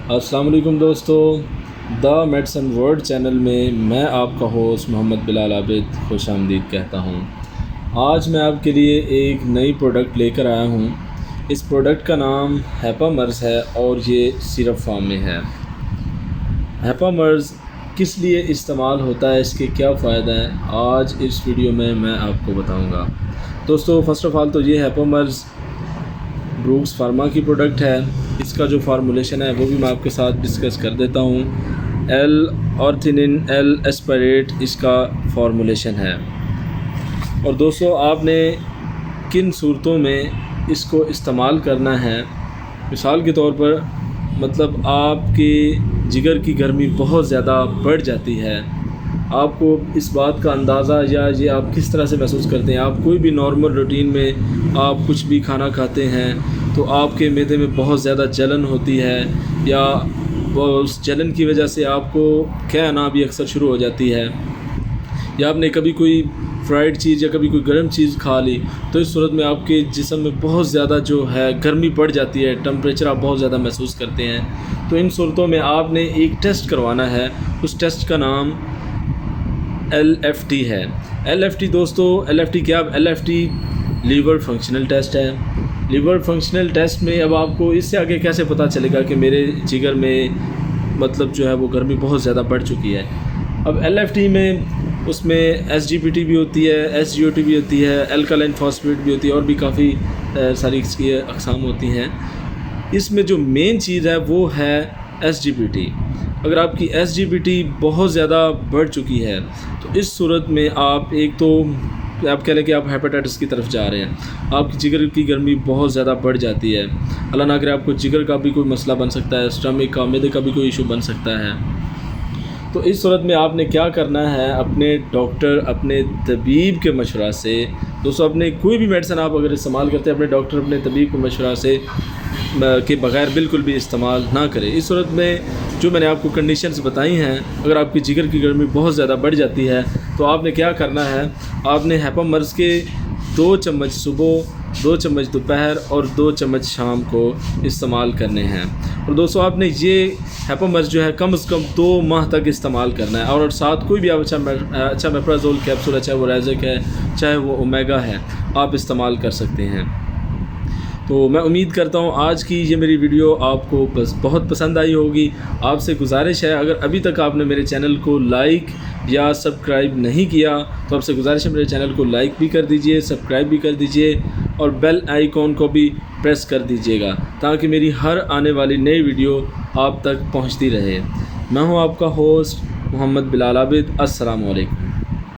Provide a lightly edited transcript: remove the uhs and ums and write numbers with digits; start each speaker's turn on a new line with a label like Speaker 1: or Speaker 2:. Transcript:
Speaker 1: السلام علیکم دوستو، دا میڈیسن ورلڈ چینل میں آپ کا ہوسٹ محمد بلال عابد خوش آمدید کہتا ہوں۔ آج میں آپ کے لیے ایک نئی پروڈکٹ لے کر آیا ہوں۔ اس پروڈکٹ کا نام ہیپامرز ہے اور یہ سیرپ فارم میں ہے۔ ہیپامرز کس لیے استعمال ہوتا ہے، اس کے کیا فائدہ ہیں، آج اس ویڈیو میں آپ کو بتاؤں گا۔ دوستو فرسٹ آف آل تو یہ ہیپامرز بروکس فارما کی پروڈکٹ ہے۔ اس کا جو فارمولیشن ہے وہ بھی میں آپ کے ساتھ ڈسکس کر دیتا ہوں۔ ایل آرتھینین ایل ایسپریٹ اس کا فارمولیشن ہے۔ اور دوستو آپ نے کن صورتوں میں اس کو استعمال کرنا ہے، مثال کے طور پر مطلب آپ کے جگر کی گرمی بہت زیادہ بڑھ جاتی ہے، آپ کو اس بات کا اندازہ یا یہ آپ کس طرح سے محسوس کرتے ہیں، آپ کوئی بھی نارمل روٹین میں آپ کچھ بھی کھانا کھاتے ہیں تو آپ کے معدے میں بہت زیادہ جلن ہوتی ہے، یا اس جلن کی وجہ سے آپ کو قے آنا بھی اکثر شروع ہو جاتی ہے، یا آپ نے کبھی کوئی فرائیڈ چیز یا کبھی کوئی گرم چیز کھا لی تو اس صورت میں آپ کے جسم میں بہت زیادہ جو ہے گرمی بڑھ جاتی ہے، ٹمپریچر آپ بہت زیادہ محسوس کرتے ہیں۔ تو ان صورتوں میں آپ نے ایک ٹیسٹ کروانا ہے، اس ٹیسٹ کا نام ایل ایف ٹی ہے۔ ایل ایف ٹی دوستو، ایل ایف ٹی کیا؟ L F T liver functional test ہے۔ لیور فنکشنل ٹیسٹ میں اب آپ کو اس سے آگے کیسے پتہ چلے گا کہ میرے جگر میں مطلب جو ہے وہ گرمی بہت زیادہ بڑھ چکی ہے۔ اب ایل ایف ٹی میں اس میں ایس جی پی ٹی بھی ہوتی ہے، ایس جی او ٹی بھی ہوتی ہے، الکالائن فاسفیٹ بھی ہوتی ہے، اور بھی کافی ساری اس کی اقسام ہوتی ہیں۔ اس میں جو مین چیز ہے وہ ہے ایس جی پی ٹی۔ اگر آپ کی ایس جی پی ٹی بہت زیادہ بڑھ چکی ہے تو اس صورت میں آپ ایک تو آپ کہہ لیں کہ آپ ہیپاٹائٹس کی طرف جا رہے ہیں، آپ کی جگر کی گرمی بہت زیادہ بڑھ جاتی ہے، اللہ نہ کرے آپ کو جگر کا بھی کوئی مسئلہ بن سکتا ہے، اسٹمک کا، معدے کا بھی کوئی ایشو بن سکتا ہے۔ تو اس صورت میں آپ نے کیا کرنا ہے، اپنے ڈاکٹر، اپنے طبیب کے مشورہ سے، دوستو اپنے کوئی بھی میڈیسن آپ اگر استعمال کرتے ہیں اپنے ڈاکٹر، اپنے طبیب کے مشورہ سے کے بغیر بالکل بھی استعمال نہ کریں۔ اس صورت میں جو میں نے آپ کو کنڈیشنز بتائی ہیں، اگر آپ کی جگر کی گرمی بہت زیادہ بڑھ جاتی ہے تو آپ نے کیا کرنا ہے، آپ نے ہیپامرز کے 2 چمچ صبح، 2 چمچ دوپہر اور 2 چمچ شام کو استعمال کرنے ہیں۔ اور دوستو آپ نے یہ ہیپامرز جو ہے کم از کم 2 ماہ تک استعمال کرنا ہے، اور ساتھ کوئی بھی آپ اچھا میپرازول کیپسول ہے، چاہے وہ ریزک ہے، چاہے وہ اومیگا ہے، آپ استعمال کر سکتے ہیں۔ تو میں امید کرتا ہوں آج کی یہ میری ویڈیو آپ کو بہت پسند آئی ہوگی۔ آپ سے گزارش ہے، اگر ابھی تک آپ نے میرے چینل کو لائک یا سبسکرائب نہیں کیا تو آپ سے گزارش ہے میرے چینل کو لائک بھی کر دیجئے، سبسکرائب بھی کر دیجئے، اور بیل آئیکن کو بھی پریس کر دیجئے گا تاکہ میری ہر آنے والی نئی ویڈیو آپ تک پہنچتی رہے۔ میں ہوں آپ کا ہوسٹ محمد بلال عابد۔ السلام علیکم۔